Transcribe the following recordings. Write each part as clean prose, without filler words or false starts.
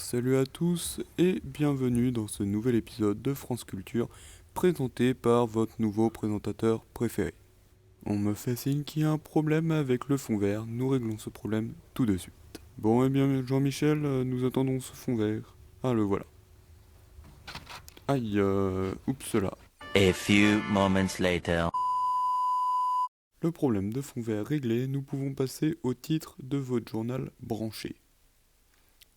Salut à tous et bienvenue dans ce nouvel épisode de France Culture présenté par votre nouveau présentateur préféré. On me fait signe qu'il y a un problème avec le fond vert, nous réglons ce problème tout de suite. Bon et bien Jean-Michel, nous attendons ce fond vert. Ah le voilà. Aïe, oups là. A few moments later. Le problème de fond vert réglé, nous pouvons passer au titre de votre journal branché.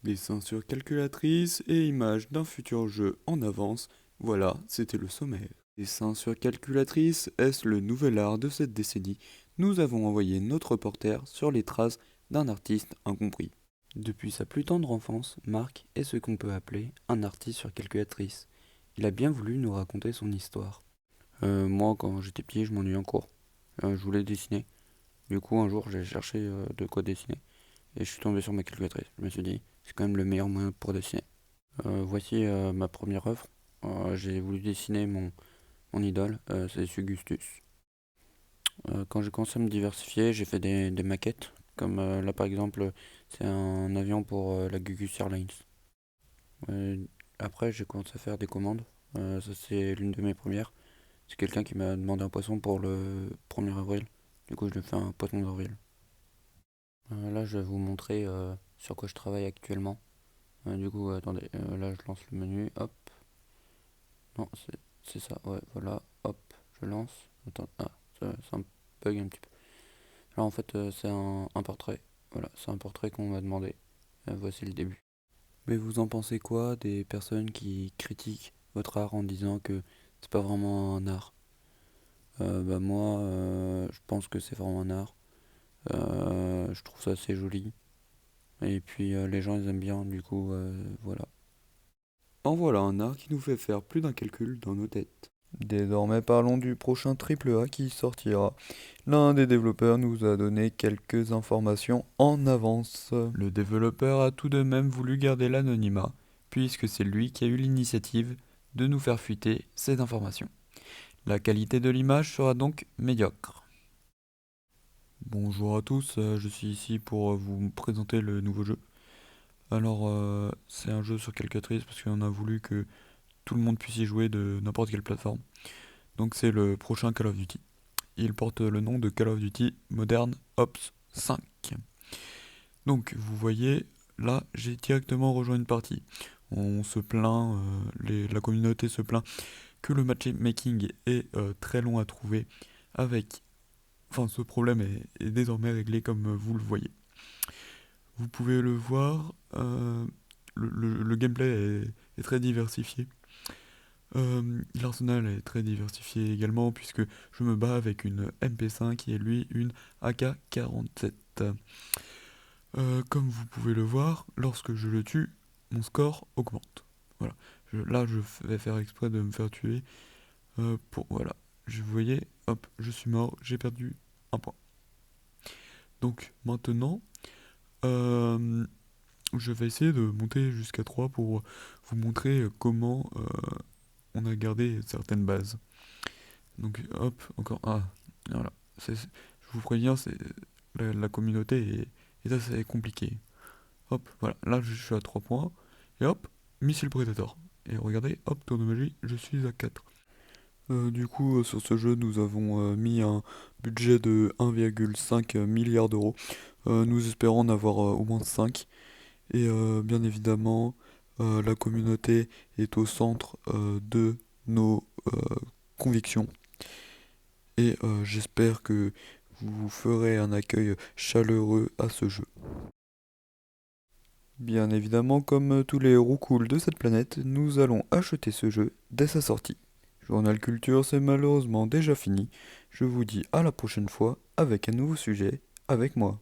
Dessin sur calculatrice et image d'un futur jeu en avance, voilà, c'était le sommaire. Dessin sur calculatrice, est-ce le nouvel art de cette décennie? Nous avons envoyé notre reporter sur les traces d'un artiste incompris. Depuis sa plus tendre enfance, Marc est ce qu'on peut appeler un artiste sur calculatrice. Il a bien voulu nous raconter son histoire. Moi, quand j'étais petit, je m'ennuyais en cours. Je voulais dessiner. Du coup, un jour, j'ai cherché de quoi dessiner. Et je suis tombé sur ma calculatrice. Je me suis dit, c'est quand même le meilleur moyen pour dessiner. Voici ma première œuvre. J'ai voulu dessiner mon idole, c'est Augustus. Quand j'ai commencé à me diversifier, j'ai fait des maquettes. Comme là par exemple, c'est un avion pour la Gugus Airlines. Euh, Après, j'ai commencé à faire des commandes. Ça, c'est l'une de mes premières. C'est quelqu'un qui m'a demandé un poisson pour le 1er avril. Du coup, je lui ai fait un poisson d'avril. Là, je vais vous montrer sur quoi je travaille actuellement. Du coup, attendez, là je lance le menu, hop. Non, c'est ça, ouais, voilà, hop, je lance. Attends, ça me bug un petit peu. Là, en fait, c'est un portrait. Voilà, c'est un portrait qu'on m'a demandé. Voici le début. Mais vous en pensez quoi des personnes qui critiquent votre art en disant que c'est pas vraiment un art? Bah moi, je pense que c'est vraiment un art. Je trouve ça assez joli. Et puis les gens ils aiment bien, du coup, voilà. En voilà un art qui nous fait faire plus d'un calcul dans nos têtes. Désormais parlons du prochain triple A qui sortira. L'un des développeurs nous a donné quelques informations en avance. Le développeur a tout de même voulu garder l'anonymat, puisque c'est lui qui a eu l'initiative de nous faire fuiter ces informations. La qualité de l'image sera donc médiocre. Bonjour à tous, je suis ici pour vous présenter le nouveau jeu. Alors, c'est un jeu sur calculatrice parce qu'on a voulu que tout le monde puisse y jouer de n'importe quelle plateforme. Donc c'est le prochain Call of Duty. Il porte le nom de Call of Duty Modern Ops 5. Donc vous voyez, là j'ai directement rejoint une partie. On se plaint, la communauté se plaint que le matchmaking est très long à trouver avec... Enfin ce problème est désormais réglé comme vous le voyez. Vous pouvez le voir, le gameplay est très diversifié. L'arsenal est très diversifié également puisque je me bats avec une MP5 et lui une AK-47. Comme vous pouvez le voir, lorsque je le tue, mon score augmente. Voilà. Là, je vais faire exprès de me faire tuer. Voilà. Vous voyez, hop, je suis mort, j'ai perdu un point. Donc maintenant, je vais essayer de monter jusqu'à 3 pour vous montrer comment on a gardé certaines bases. Donc hop, encore. Ah, voilà. Je vous préviens, la communauté est assez compliquée. Hop, voilà. Là, je suis à 3 points. Et hop, missile Predator. Et regardez, hop, tour de magie, je suis à 4. Du coup, sur ce jeu, nous avons mis un budget de 1,5 milliard d'euros. Nous espérons en avoir au moins 5. Et bien évidemment, la communauté est au centre de nos convictions. Et j'espère que vous ferez un accueil chaleureux à ce jeu. Bien évidemment, comme tous les héros cool de cette planète, nous allons acheter ce jeu dès sa sortie. Journal Culture, c'est malheureusement déjà fini. Je vous dis à la prochaine fois avec un nouveau sujet avec moi.